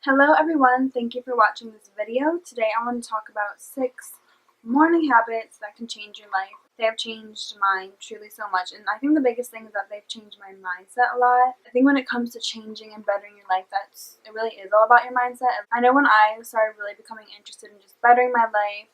Hello everyone, thank you for watching this video. Today I want to talk about 6 morning habits that can change your life. They have changed mine truly so much, and I think the biggest thing is that they've changed my mindset a lot. I think when it comes to changing and bettering your life, it really is all about your mindset. I know when I started really becoming interested in just bettering my life,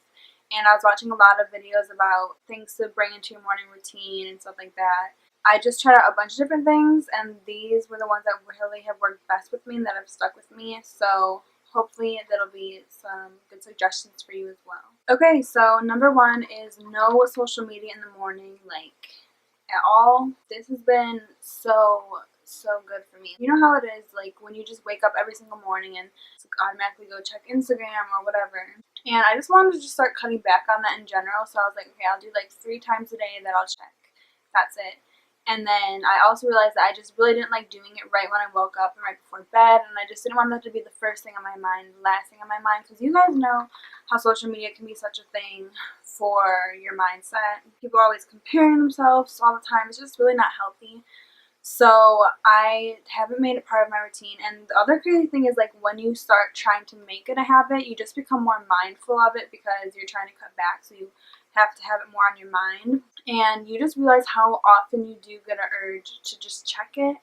and I was watching a lot of videos about things to bring into your morning routine and stuff like that, I just tried out a bunch of different things, and these were the ones that really have worked best with me and that have stuck with me. So hopefully that'll be some good suggestions for you as well. Okay, so number 1 is no social media in the morning, like at all. This has been so good for me. You know how it is, like when you just wake up every single morning and automatically go check Instagram or whatever. And I just wanted to just start cutting back on that in general. So I was like, okay, I'll do like 3 times a day that I'll check. That's it. And then I also realized that I just really didn't like doing it right when I woke up and right before bed, and I just didn't want that to be the first thing on my mind, the last thing on my mind, because you guys know how social media can be such a thing for your mindset. People are always comparing themselves all the time. It's just really not healthy. So I haven't made it part of my routine. And the other crazy thing is, like, when you start trying to make it a habit, you just become more mindful of it because you're trying to cut back, so you have to have it more on your mind. And you just realize how often you do get an urge to just check it.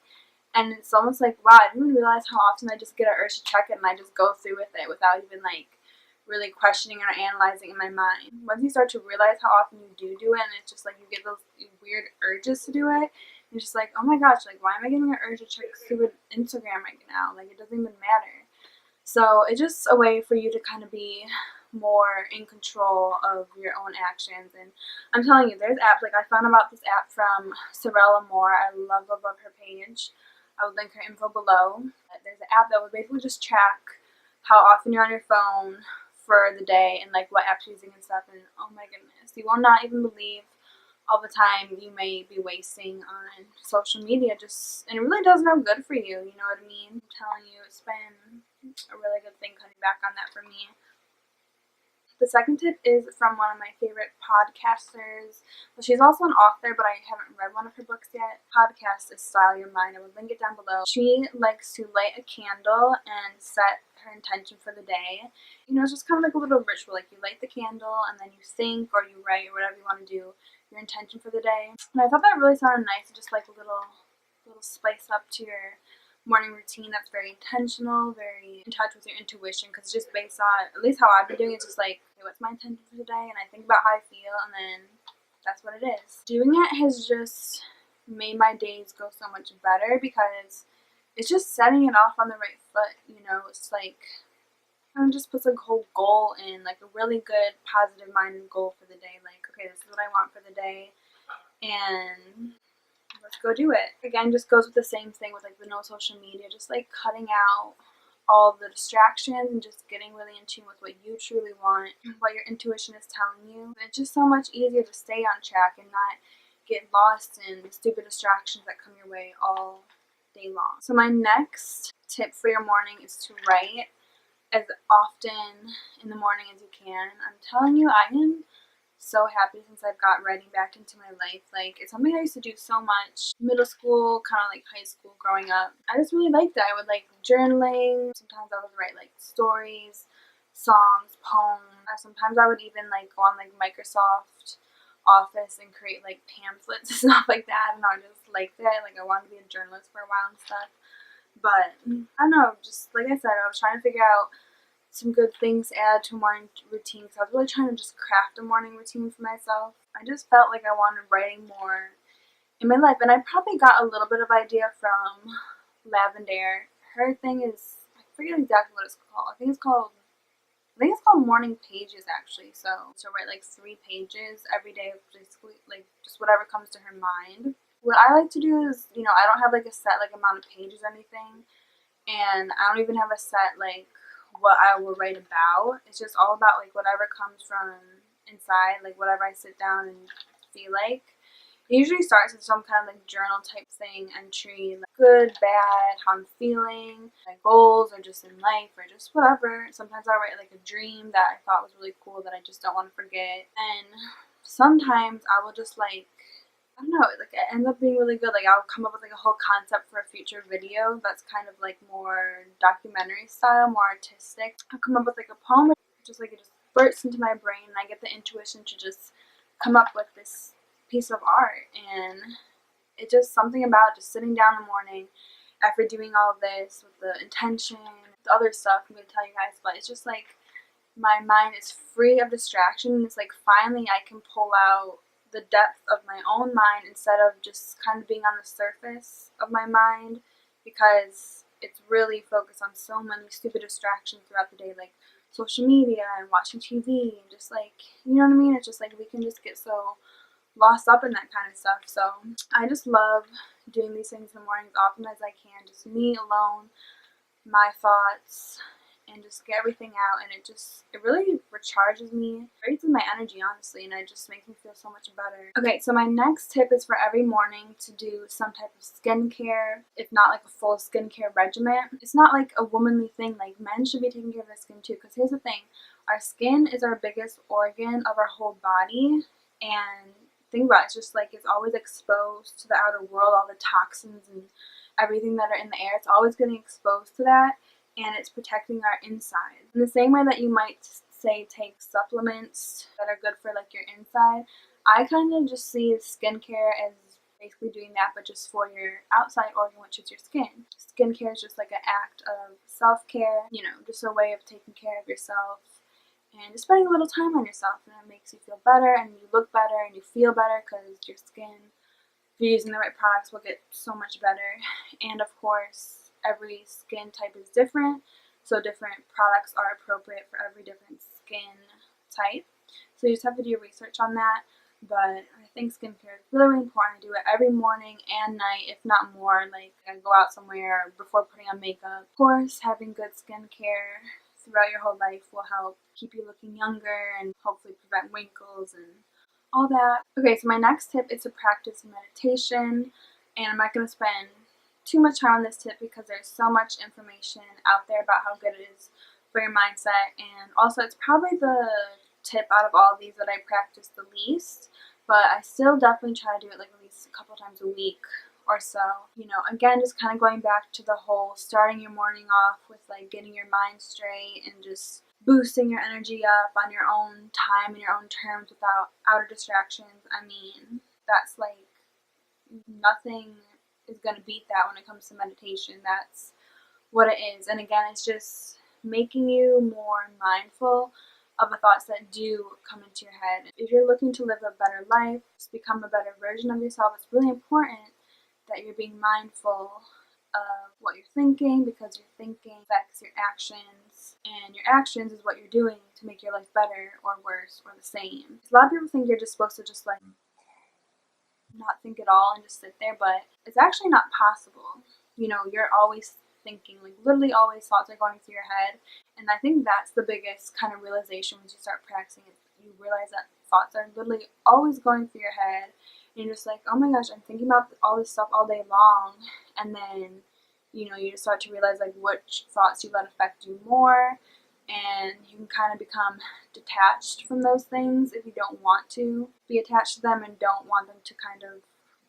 And it's almost like, wow, I didn't realize how often I just get an urge to check it, and I just go through with it without even like really questioning or analyzing in my mind. Once you start to realize how often you do it, and it's just like you get those weird urges to do it, you're just like, oh my gosh, like, why am I getting an urge to check stupid Instagram right now? Like, it doesn't even matter. So it's just a way for you to kind of be more in control of your own actions. And I'm telling you, there's apps, like I found about this app from Sorella Moore. I love her page. I will link her info below. There's an app that will basically just track how often you're on your phone for the day and like what apps you're using and stuff. And oh my goodness, you will not even believe all the time you may be wasting on social media, and it really does no good for you, you know what I mean? I'm telling you, it's been a really good thing cutting back on that for me. The second tip is from one of my favorite podcasters. Well, she's also an author, but I haven't read one of her books yet. Podcast is Style Your Mind. I will link it down below. She likes to light a candle and set her intention for the day. You know, it's just kind of like a little ritual. Like, you light the candle and then you think or you write or whatever you want to do, your intention for the day. And I thought that really sounded nice, just like a little spice up to your morning routine that's very intentional, very in touch with your intuition, because it's just based on, at least how I've been doing it, it's just like, okay, what's my intention for today, and I think about how I feel, and then that's what it is. Doing it has just made my days go so much better because it's just setting it off on the right foot, you know. It's like, kind of just puts a whole goal in, like a really good positive minded goal for the day, like, okay, this is what I want for the day, and let's go do it. Again, just goes with the same thing with like the no social media, just like cutting out all the distractions and just getting really in tune with what you truly want, what your intuition is telling you. And it's just so much easier to stay on track and not get lost in stupid distractions that come your way all day long. So my next tip for your morning is to write as often in the morning as you can. I'm telling you, I am so happy since I've got writing back into my life. Like, it's something I used to do so much middle school, kind of like high school, growing up. I just really liked it. I would like journaling. Sometimes I would write like stories, songs, poems. Sometimes I would even like go on like Microsoft Office and create like pamphlets and stuff like that, and I just liked it. Like, I wanted to be a journalist for a while and stuff. But I don't know, just like I said, I was trying to figure out some good things to add to a morning routine, because I was really trying to just craft a morning routine for myself. I just felt like I wanted writing more in my life, and I probably got a little bit of idea from Lavendaire. Her thing is, I forget exactly what it's called. I think it's called morning pages, actually. So she'll write like 3 pages every day, basically, like just whatever comes to her mind. What I like to do is, you know, I don't have like a set like amount of pages or anything, and I don't even have a set like what I will write about. It's just all about like whatever comes from inside, like whatever I sit down and feel like. It usually starts with some kind of like journal type thing, entry, like good, bad, how I'm feeling, my goals, or just in life, or just whatever. Sometimes I write like a dream that I thought was really cool that I just don't want to forget. And sometimes I will just like I don't know, like it ends up being really good. Like I'll come up with like a whole concept for a future video that's kind of like more documentary style, more artistic. I'll come up with like a poem, just like it just bursts into my brain, and I get the intuition to just come up with this piece of art. And it's just something about just sitting down in the morning after doing all of this with the intention, the other stuff I'm going to tell you guys, but it's just like my mind is free of distraction. It's like finally I can pull out the depth of my own mind instead of just kind of being on the surface of my mind, because it's really focused on so many stupid distractions throughout the day, like social media and watching TV and just like, you know what I mean? It's just like we can just get so lost up in that kind of stuff. So I just love doing these things in the morning as often as I can, just me alone, my thoughts, and just get everything out. And it really recharges me, raises my energy, honestly, and it just makes me feel so much better. Okay, so my next tip is for every morning to do some type of skincare, if not like a full skincare regimen. It's not like a womanly thing, like men should be taking care of their skin too, because here's the thing, our skin is our biggest organ of our whole body, and think about it, it's just like it's always exposed to the outer world, all the toxins and everything that are in the air, it's always getting exposed to that, and it's protecting our inside. In the same way that you might say take supplements that are good for like your inside, I kind of just see skincare as basically doing that, but just for your outside organ, which is your skin. Skincare is just like an act of self-care, you know, just a way of taking care of yourself and just spending a little time on yourself, and it makes you feel better and you look better and you feel better because your skin, if you're using the right products, will get so much better. And of course, every skin type is different, so different products are appropriate for every different skin type. So you just have to do research on that. But I think skincare is really, really important. I do it every morning and night, if not more. Like I go out somewhere before putting on makeup. Of course, having good skincare throughout your whole life will help keep you looking younger and hopefully prevent wrinkles and all that. Okay, so my next tip is to practice meditation, and I'm not going to spend too much time on this tip because there's so much information out there about how good it is for your mindset, and also it's probably the tip out of all of these that I practice the least, but I still definitely try to do it like at least a couple times a week or so. You know, again, just kind of going back to the whole starting your morning off with like getting your mind straight and just boosting your energy up on your own time and your own terms without outer distractions. I mean, that's like nothing is going to beat that when it comes to meditation. That's what it is. And again, it's just making you more mindful of the thoughts that do come into your head. If you're looking to live a better life, just become a better version of yourself, it's really important that you're being mindful of what you're thinking, because your thinking affects your actions, and your actions is what you're doing to make your life better or worse or the same. A lot of people think you're just supposed to just like not think at all and just sit there, but it's actually not possible. You know, you're always thinking, like literally always thoughts are going through your head, and I think that's the biggest kind of realization once you start practicing it. You realize that thoughts are literally always going through your head, and you're just like, oh my gosh, I'm thinking about all this stuff all day long, and then, you know, you just start to realize like which thoughts you let affect you more, and you can kind of become detached from those things if you don't want to be attached to them and don't want them to kind of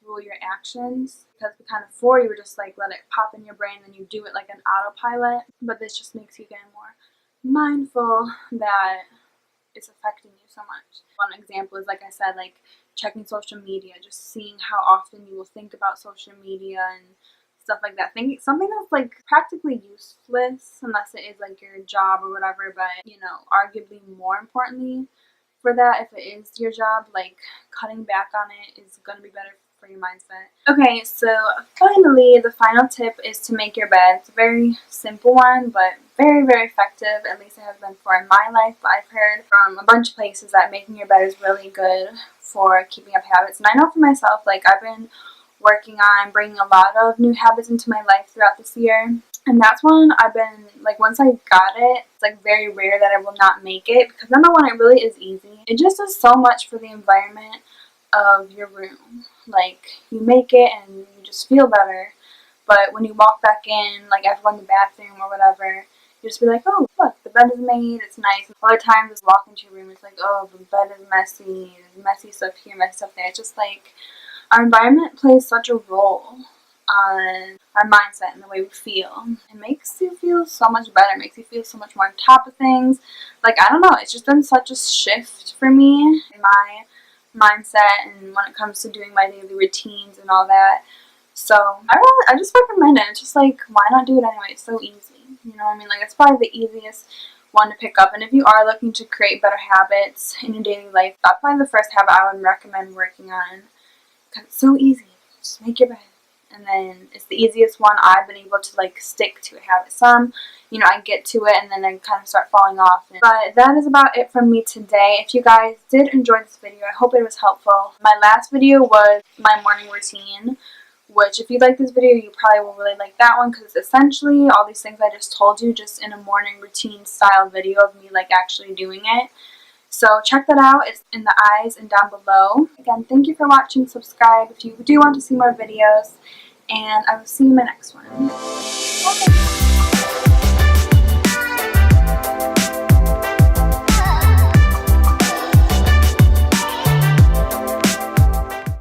rule your actions, because kind of before you were just like let it pop in your brain and you do it like an autopilot, but this just makes you get more mindful that it's affecting you so much. One example is, like I said, like checking social media, just seeing how often you will think about social media and stuff like that. Thinking something that's like practically useless unless it is like your job or whatever, but you know, arguably more importantly for that, if it is your job, like cutting back on it is going to be better for your mindset. Okay, so finally, the final tip is to make your bed. It's a very simple one, but very, very effective. At least it has been for in my life. But I've heard from a bunch of places that making your bed is really good for keeping up habits. And I know for myself, like I've been working on bringing a lot of new habits into my life throughout this year. And that's when I've been, like, once I got it, it's, like, very rare that I will not make it. Because number one, it really is easy. It just does so much for the environment of your room. Like, you make it and you just feel better. But when you walk back in, like, after going to the bathroom or whatever, you just be like, oh, look, the bed is made, it's nice. A lot of times, just walk into your room, it's like, oh, the bed is messy, there's messy stuff here, messy stuff there. It's just, like, Our environment plays such a role on our mindset and the way we feel. It makes you feel so much better. It makes you feel so much more on top of things. Like, I don't know, it's just been such a shift for me in my mindset and when it comes to doing my daily routines and all that. So I just recommend it. It's just like, why not do it anyway? It's so easy. You know what I mean? Like, it's probably the easiest one to pick up. And if you are looking to create better habits in your daily life, that's probably the first habit I would recommend working on. Because it's so easy. Just make your bed. And then it's the easiest one I've been able to like stick to a habit. Some, you know, I get to it and then I kind of start falling off. But that is about it from me today. If you guys did enjoy this video, I hope it was helpful. My last video was my morning routine, which if you like this video, you probably will really like that one because it's essentially all these things I just told you just in a morning routine style video of me like actually doing it. So check that out. It's in the eyes and down below. Again, thank you for watching. Subscribe if you do want to see more videos. And I will see you in my next one. Bye.